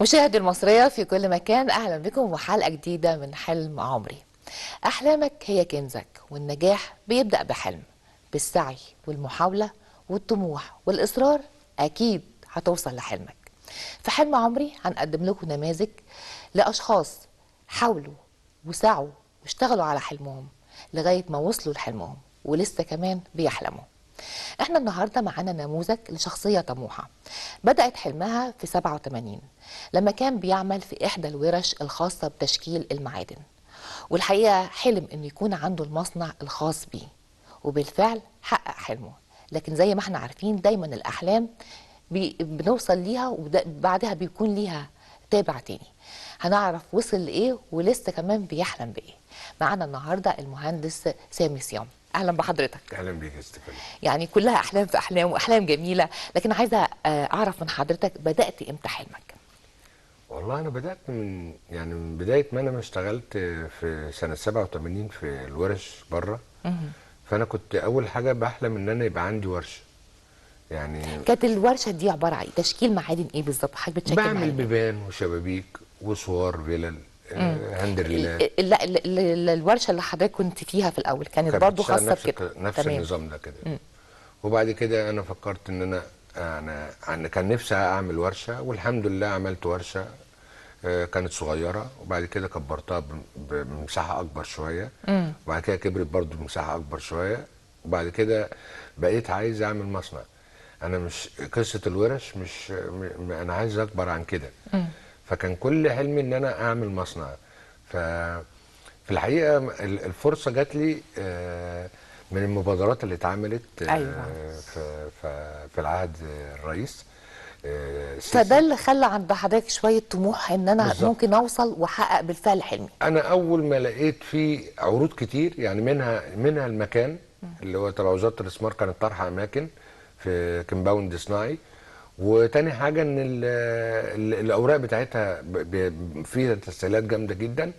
مشاهدي المصرية في كل مكان، أهلا بكم وحلقة جديدة من حلم عمري. أحلامك هي كنزك، والنجاح بيبدأ بحلم، بالسعي والمحاولة والطموح والإصرار أكيد هتوصل لحلمك. في حلم عمري هنقدم لكم نماذج لأشخاص حاولوا وسعوا واشتغلوا على حلمهم لغاية ما وصلوا لحلمهم ولسه كمان بيحلموا. احنا النهارده معانا نموذج لشخصيه طموحه بدات حلمها في 87 لما كان بيعمل في احدى الورش الخاصه بتشكيل المعادن، والحقيقه حلم انه يكون عنده المصنع الخاص بيه، وبالفعل حقق حلمه. لكن زي ما احنا عارفين دايما الاحلام بنوصل ليها وبعدها بيكون ليها تابع تاني. هنعرف وصل لايه ولسه كمان بيحلم بايه. معانا النهارده المهندس سامي صيام. اهلا بحضرتك. اهلا بيك يا ستيفاني. يعني كلها احلام في احلام واحلام جميله، لكن عايزه اعرف من حضرتك بدات امتى حلمك؟ والله انا بدات من بدايه ما انا اشتغلت في سنه 87 في الورش بره. فانا كنت اول حاجه بحلم ان انا يبقى عندي ورشه. يعني كانت الورشه دي عباره عن تشكيل معادن ايه بالظبط؟ حضرتك بتشكل بعمل معادن بيبان وشبابيك وصور فيلل، هندريلات. لا الورشه اللي حضرتك كنت فيها في الاول كانت برضو خاصه بكده؟ نفس تمام. النظام ده كده. وبعد كده انا فكرت ان انا كان نفسي اعمل ورشه، والحمد لله عملت ورشه. كانت صغيره وبعد كده كبرتها بمساحه اكبر شويه. وبعد كده كبرت برضو بمساحه اكبر شويه. وبعد كده بقيت عايز اعمل مصنع. انا مش قصه الورش، مش انا عايز اكبر عن كده. فكان كل حلمي ان انا اعمل مصنع. في الحقيقه الفرصه جات لي من المبادرات اللي اتعملت أيوة. في العهد الرئيس فده اللي خلى عند حضرتك شويه طموح ان انا بالزبط. ممكن اوصل واحقق بالفعل حلمي. انا اول ما لقيت فيه عروض كتير، يعني منها المكان اللي هو تبع وزاره الاستثمار، كانت طرح اماكن في كمباوند صناعي. وتاني حاجه ان الاوراق بتاعتها فيها تسهيلات جامده جدا.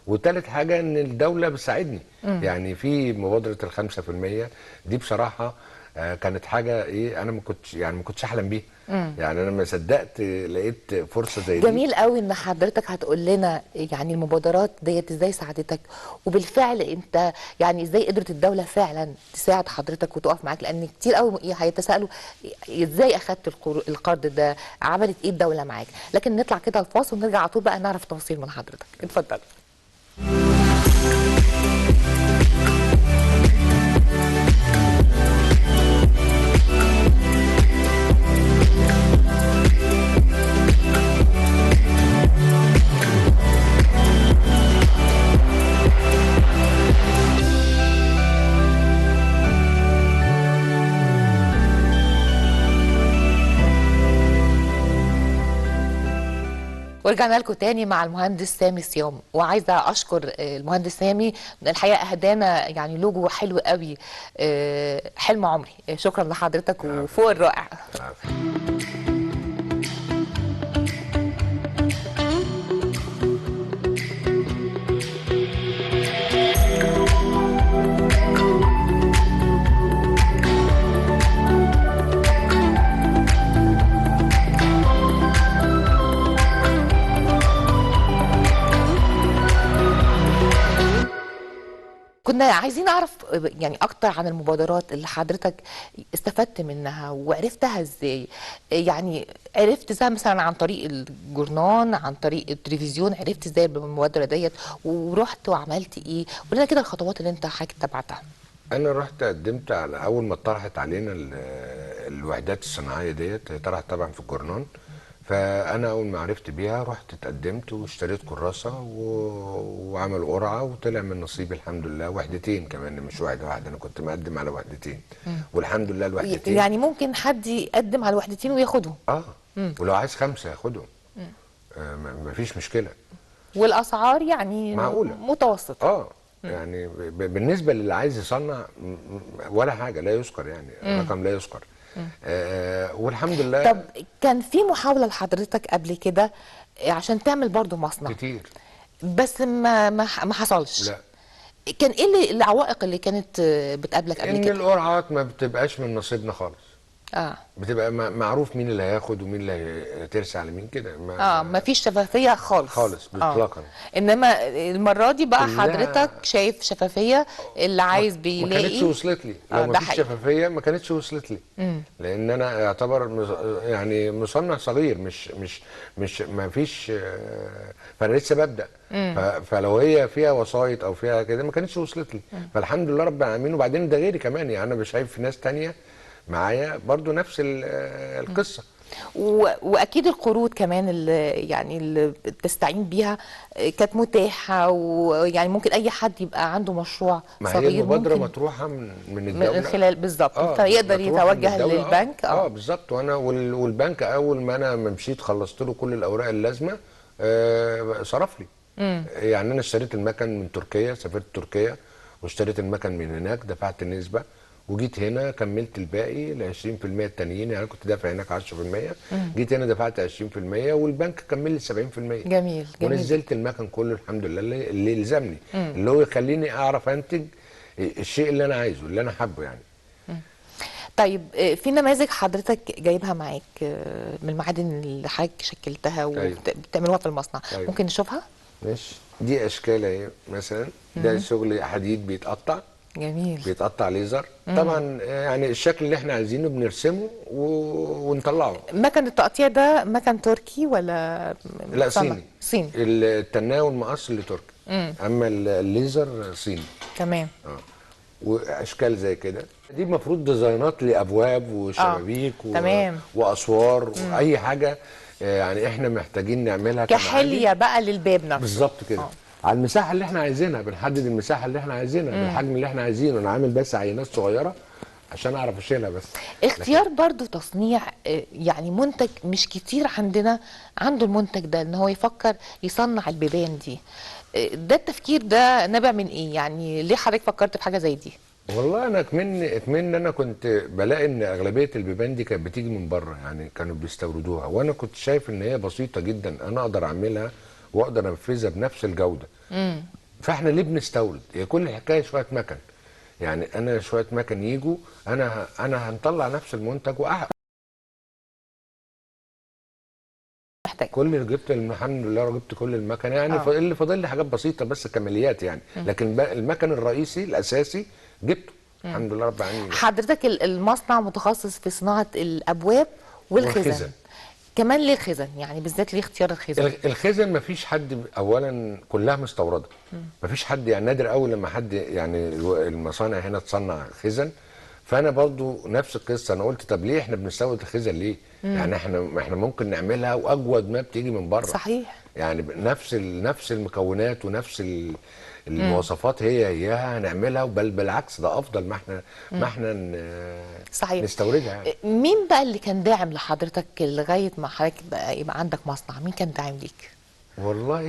وتالت حاجه ان الدوله بتساعدني. يعني في مبادره ال5% دي بصراحه كانت حاجه ايه، انا ما كنتش احلم بيها. يعني انا ما صدقت لقيت فرصه زي دي. جميل قوي ان حضرتك هتقول لنا يعني المبادرات ديت ازاي ساعدتك، وبالفعل انت يعني ازاي قدرت الدوله فعلا تساعد حضرتك وتقف معاك، لان كتير قوي هيتساءلوا ازاي اخدت القرض ده، عملت ايه الدوله معاك. لكن نطلع كده الفاصل ونرجع على طول بقى نعرف تفاصيل من حضرتك. اتفضل. ورجعنا لكم تاني مع المهندس سامي صيام، وعايزه اشكر المهندس سامي. الحقيقه اهدانا يعني لوجو حلو قوي، حلم عمري. شكرا لحضرتك وفوق الرائع. كنا عايزين نعرف يعني اكتر عن المبادرات اللي حضرتك استفدت منها وعرفتها ازاي. يعني عرفت ازاي مثلا عن طريق الجورنان، عن طريق التلفزيون، عرفت ازاي بالمبادره ديت ورحت وعملت ايه؟ قول لنا كده الخطوات اللي انت حضرتك تبعتها. انا رحت قدمت على اول ما اتطرحت علينا الوحدات الصناعيه ديت، طرحت طبعا في الجورنان. فانا اول ما عرفت بيها رحت اتقدمت واشتريت كراسه وعملوا قرعه وطلع من نصيبي الحمد لله وحدتين كمان، مش واحده. انا كنت مقدم على وحدتين والحمد لله الوحدتين. يعني ممكن حد يقدم على الوحدتين وياخدهم؟ ولو عايز 5 ياخدهم. مفيش مشكله. والاسعار يعني معقوله متوسطه. يعني بالنسبه للي عايز يصنع ولا حاجه، لا يذكر يعني. رقم لا يذكر. والحمد لله. طب كان في محاوله لحضرتك قبل كده عشان تعمل برضو مصنع؟ كتير بس ما حصلش. لا. كان ايه العوائق اللي كانت بتقابلك قبل ان كده؟ القرعات ما بتبقاش من نصيبنا خالص. بتبقى معروف مين اللي هياخد ومين اللي هترسى على مين كده. ما فيش شفافيه خالص. خالص اطلاقا. انما المره دي بقى كلها حضرتك شايف شفافيه، اللي عايز بيلاقي. ما كانتش وصلت لي، لو ما فيش شفافيه ما كانتش وصلت لي. لان انا يعتبر يعني مصنع صغير، مش ما فيش، فانا لسه ببدا. فلو هي فيها وسايط او فيها كده ما كانتش وصلت لي. فالحمد لله رب العالمين. وبعدين ده غيري كمان، يعني انا شايف ناس تانية معايا برضو نفس القصه. واكيد القروض كمان اللي بتستعين بيها كانت متاحه، ويعني ممكن اي حد يبقى عنده مشروع ما صغير هي المبادره ممكن مطروحه من الدوله، من خلال بالظبط فيقدر يتوجه للبنك. بالظبط. وانا والبنك اول ما انا مشيت خلصت له كل الاوراق اللازمه، صرف لي. يعني انا اشتريت المكن من تركيا، سافرت تركيا واشتريت المكن من هناك، دفعت النسبه وجيت هنا كملت الباقي ال 20% التانيين. يعني كنت دافع هناك 10%، جيت هنا دفعت 20% والبنك كمل لي 70%. جميل. ونزلت المكن كله الحمد لله اللي يلزمني، اللي هو يخليني اعرف انتج الشيء اللي انا عايزه اللي انا حابه يعني. طيب في نماذج حضرتك جايبها معاك من المعادن اللي حضرتك شكلتها وبتعملوها في المصنع. ممكن نشوفها؟ ماشي. دي اشكال اهي مثلا، ده شغل حديد بيتقطع. جميل. بيتقطع ليزر. طبعا يعني الشكل اللي احنا عايزينه بنرسمه ونطلعه. مكن التقطيع ده مكن تركي ولا لا صيني؟ صيني. التنايه والمقص اللي تركي، اما الليزر صيني. تمام. واشكال زي كده، دي المفروض ديزاينات لابواب وشبابيك تمام. واسوار واي حاجه يعني احنا محتاجين نعملها كحليه بقى للباب نفسه. بالظبط كده. على المساحه اللي احنا عايزينها، بنحدد المساحه اللي احنا عايزينها بالحجم اللي احنا عايزينه. انا عامل بس عينات صغيره عشان اعرف اشيلها بس. اختيار برضو تصنيع يعني منتج مش كتير عندنا عنده المنتج ده، ان هو يفكر يصنع البيبان دي. ده التفكير ده نابع من ايه؟ يعني ليه حضرتك فكرت في حاجه زي دي؟ والله انا اكمن انا كنت بلاقي ان اغلبيه البيبان دي كانت بتيجي من بره، يعني كانوا بيستوردوها، وانا كنت شايف ان هي بسيطه جدا انا اقدر اعملها واقدر انفذها بنفس الجوده. فاحنا ليه بنستورد؟ هي كل الحكايه شويه مكن، يعني انا شويه مكن يجوا انا هنطلع نفس المنتج محتاج. كل اللي جبت الحمد لله جبت كل المكن يعني. اللي فاضل لي حاجات بسيطه بس كماليات يعني. لكن المكن الرئيسي الاساسي جبته الحمد لله رب العالمين. حضرتك المصنع متخصص في صناعه الابواب والخزن. كمان ليه الخزن؟ يعني بالذات ليه اختيار الخزن؟ الخزن ما فيش حد، اولا كلها مستورده. ما فيش حد، يعني نادر قوي لما حد يعني المصانع هنا تصنع خزن. فانا برضو نفس القصه، انا قلت طب ليه احنا بنستورد الخزن ليه؟ يعني احنا ممكن نعملها واجود ما بتيجي من بره. صحيح. يعني نفس المكونات ونفس المواصفات هياها هنعملها، بل بالعكس ده افضل ما احنا صحيح نستوردها يعني. مين بقى اللي كان داعم لحضرتك لغايه ما حضرتك بقى يبقى عندك مصنع؟ مين كان داعم ليك؟ والله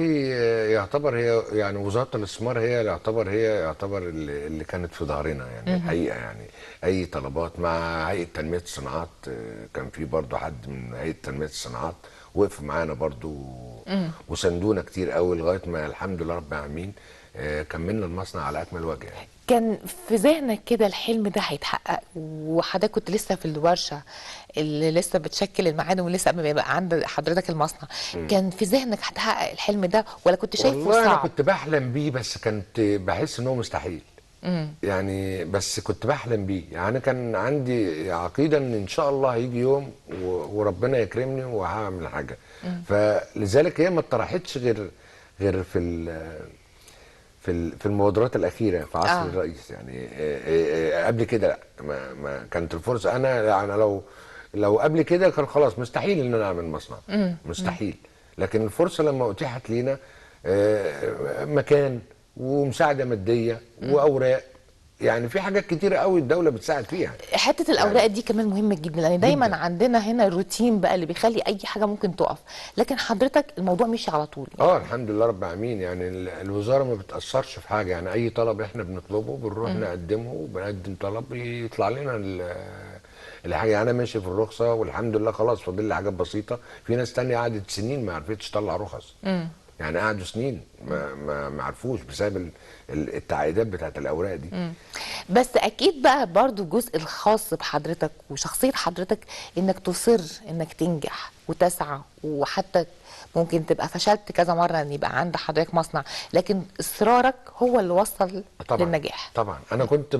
يعتبر هي يعني وزاره الاستثمار هي يعتبر اللي كانت في ظهرنا يعني الحقيقه. يعني اي طلبات مع هيئه تنميه الصناعات، كان في برضو حد من هيئه تنميه الصناعات وقف معانا برضو وساندونا كتير قوي لغايه ما الحمد لله رب العالمين كملنا المصنع على اكمل وجه. كان في ذهنك كده الحلم ده هيتحقق وحضرتك كنت لسه في الورشه اللي لسه بتشكل المعادن ولسه قبل ما يبقى عند حضرتك المصنع، كان في ذهنك هتحقق الحلم ده ولا كنت شايفه صعب؟ والله انا كنت بحلم بيه بس كنت بحس ان هو مستحيل. يعني بس كنت بحلم بيه، يعني كان عندي عقيده ان شاء الله هيجي يوم وربنا يكرمني وهعمل حاجه. فلذلك هي ما اتطرحتش غير في المبادرات الاخيره في عصر الرئيس يعني. قبل كده لا، ما كانت الفرصه. انا يعني لو قبل كده كان خلاص مستحيل ان انا اعمل مصنع. مستحيل. لكن الفرصه لما اتيحت لينا مكان ومساعده ماديه واوراق، يعني في حاجات كتيره قوي الدوله بتساعد فيها. حته الاوراق يعني دي كمان مهمه جدا، لان دايما جداً. عندنا هنا الروتين بقى اللي بيخلي اي حاجه ممكن تقف، لكن حضرتك الموضوع مشي على طول يعني. الحمد لله رب العالمين. يعني الوزاره ما بتاثرش في حاجه، يعني اي طلب احنا بنطلبه بنروح نقدمه وبنقدم طلب يطلع لنا الحاجه. يعني انا ماشي في الرخصه والحمد لله خلاص، فاضل لي حاجات بسيطه. في ناس تانية قعدت سنين ما عرفتش تطلع رخص. يعني قعدوا سنين ما عرفوش بسبب التعقيدات بتاعت الاوراق دي. بس اكيد بقى برضو الجزء الخاص بحضرتك وشخصيه حضرتك انك تصر انك تنجح وتسعى، وحتى ممكن تبقى فشلت كذا مره ان يبقى عند حضرتك مصنع، لكن اصرارك هو اللي وصل طبعا للنجاح. طبعا انا كنت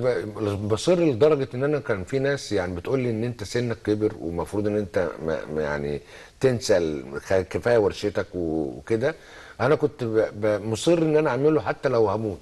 بصر لدرجه ان انا كان في ناس يعني بتقول لي ان انت سنك كبر ومفروض ان انت يعني تنسى كفايه ورشتك وكده. انا كنت مصر ان انا اعمله حتى لو هموت.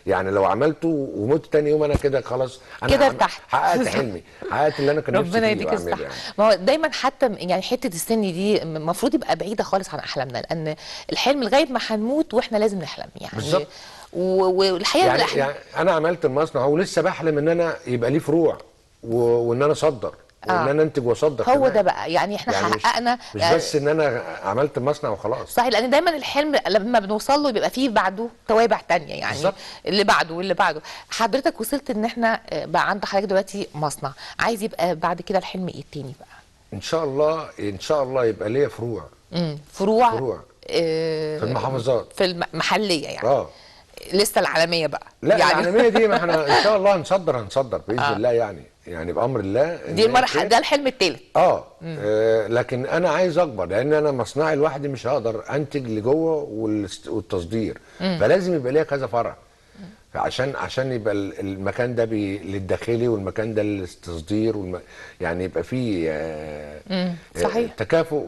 يعني لو عملته ومت تاني يوم انا كده خلاص، انا كده ارتحت. حققت حلمي، حققت اللي انا كان نفسي ربنا فيه يديك واعمله الصحة. يعني. ما هو دايما حتى يعني حته السن دي المفروض يبقى بعيده خالص عن احلامنا، لان الحلم لغايه ما هنموت واحنا لازم نحلم يعني. بالظبط. والحقيقه يعني انا عملت المصنع ولسه بحلم ان انا يبقى ليه فروع وان انا اصدر وان انا انتج واصدر هو كمان. ده بقى يعني احنا يعني حققنا مش بس ان انا عملت المصنع وخلاص. صحيح، لان دايما الحلم لما بنوصل له بيبقى فيه بعده توابع تانية يعني. بالظبط. اللي بعده واللي بعده. حضرتك وصلت ان احنا بقى عند حضرتك دلوقتي مصنع، عايز يبقى بعد كده الحلم ايه التاني بقى؟ ان شاء الله ان شاء الله يبقى ليا فروع. فروع في المحافظات، في المحليه يعني. لسه العالميه بقى لا يعني. العالميه دي ما احنا ان شاء الله هنصدر باذن الله يعني بامر الله. دي المرحله، ده الحلم الثالث. لكن انا عايز اكبر، لان انا مصنعي لوحدي مش هقدر انتج لجوه والتصدير. فلازم يبقى ليا كذا فرع عشان يبقى المكان ده للداخلي والمكان ده للتصدير يعني يبقى فيه صحيح. تكافؤ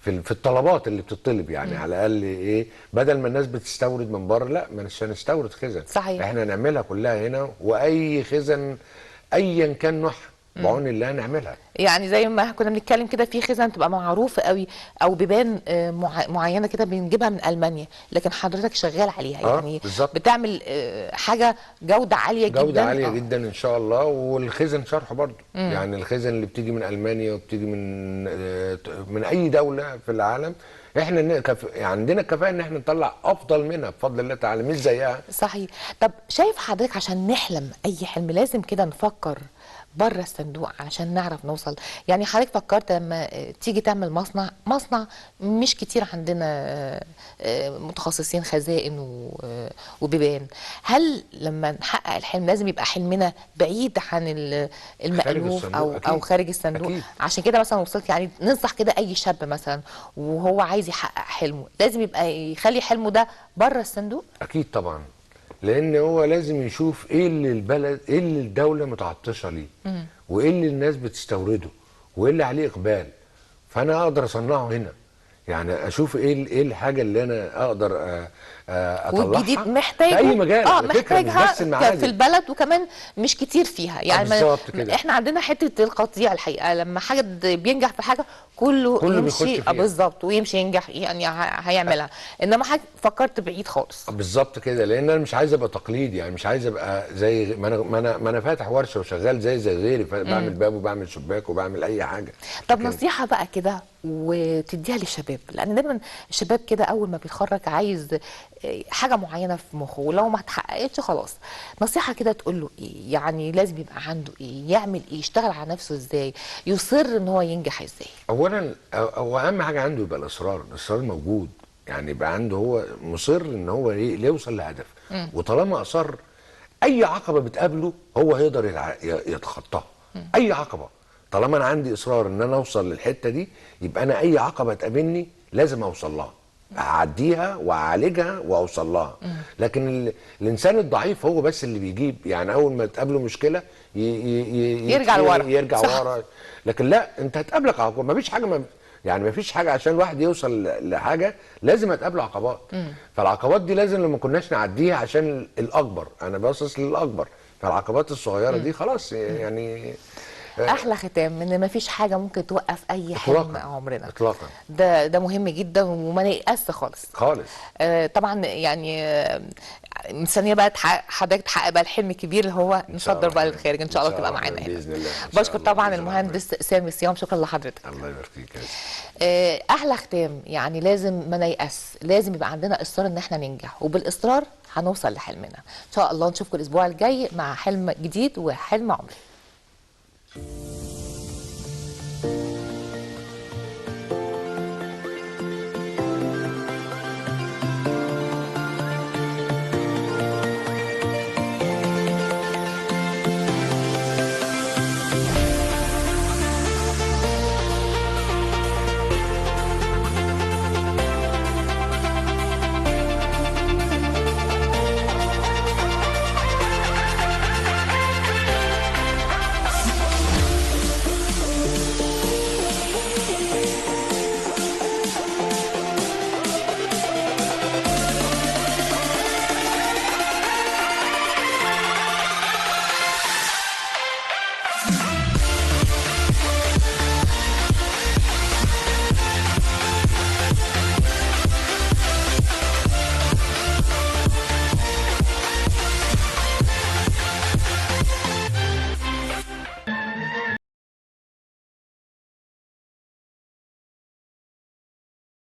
في الطلبات اللي بتطلب يعني. على الاقل ايه، بدل ما الناس بتستورد من بره، لا مش هنستورد خزن. صحيح. احنا نعملها كلها هنا، واي خزن ايا كان نوعها بعون الله نعملها. يعني زي ما كنا بنتكلم كده، في خزن تبقى معروفه قوي او بيبان معينه كده بنجيبها من المانيا، لكن حضرتك شغال عليها يعني. بالزبط. بتعمل حاجه جوده عاليه جدا. جوده عاليه جدا ان شاء الله. والخزن شرحه برضه يعني الخزن اللي بتيجي من المانيا وبتيجي من اي دوله في العالم، احنا عندنا الكفاءه ان احنا نطلع افضل منها بفضل الله تعالى، مش زيها. صحيح. طب شايف حضرتك عشان نحلم اي حلم لازم كده نفكر بره الصندوق علشان نعرف نوصل؟ يعني حضرتك فكرت لما تيجي تعمل مصنع مش كتير عندنا متخصصين خزائن وبيبان، هل لما نحقق الحلم لازم يبقى حلمنا بعيد عن المألوف او خارج الصندوق؟ أكيد. عشان كده مثلا وصلت يعني ننصح كده اي شاب مثلا وهو عايز يحقق حلمه لازم يبقى يخلي حلمه ده بره الصندوق؟ اكيد طبعا، لان هو لازم يشوف ايه اللي ايه اللي الدوله متعطشه ليه، وايه اللي الناس بتستورده، وايه اللي عليه اقبال، فانا اقدر اصنعه هنا. يعني اشوف ايه الحاجه اللي انا اقدر اطلعها. والجديد محتاجه في اي مجال على فكره، مش بس محتاجها في البلد، وكمان مش كتير فيها يعني. بالظبط كده. احنا عندنا حته القطيع الحقيقه، لما حد بينجح في حاجه كله يمشي بالظبط ويمشي ينجح يعني هيعملها. انما حاجه فكرت بعيد خالص. بالظبط كده، لان انا مش عايز ابقى تقليدي يعني، مش عايز ابقى زي ما انا فاتح ورشه وشغال زي غيري، بعمل باب وبعمل شباك وبعمل اي حاجه. طب نصيحه بقى كده وتديها للشباب، لان دايما الشباب كده اول ما بيتخرج عايز حاجه معينه في مخه، ولو ما اتحققتش خلاص. نصيحه كده تقول له ايه؟ يعني لازم يبقى عنده ايه؟ يعمل ايه؟ يشتغل على نفسه ازاي؟ يصر ان هو ينجح ازاي؟ اولا هو اهم حاجه عنده يبقى الاصرار موجود، يعني يبقى عنده هو مصر ان هو يوصل لهدف. وطالما اصر، اي عقبه بتقابله هو هيقدر يتخطاها. اي عقبه، طالما انا عندي اصرار ان انا اوصل للحته دي، يبقى انا اي عقبه تقابلني لازم اوصل لها، اعديها واعالجها واوصل لها. لكن الانسان الضعيف هو بس اللي بيجيب، يعني اول ما تقابله مشكله يرجع لورا. لكن لا، انت هتقابلك عقبات. مفيش حاجه عشان الواحد يوصل لحاجه لازم هتقابله عقبات. فالعقبات دي لازم لما كناش نعديها عشان الاكبر، انا باصص للاكبر، فالعقبات الصغيره دي خلاص يعني. احلى ختام ان مفيش حاجه ممكن توقف اي حلم عمرنا اطلاقا. ده مهم جدا، وما نيأس خالص. طبعا يعني مستنيه بقى حضرتك تحقق بقى الحلم الكبير اللي هو نصدر بقى للخارج ان شاء الله، تبقى معانا هنا باذن الله. بشكر طبعا المهندس سامي صيام، شكرا لحضرتك. الله يبارك فيك. احلى ختام يعني لازم ما نيأس، لازم يبقى عندنا اصرار ان احنا ننجح، وبالاصرار هنوصل لحلمنا ان شاء الله. نشوفكم الاسبوع الجاي مع حلم جديد وحلم عمري.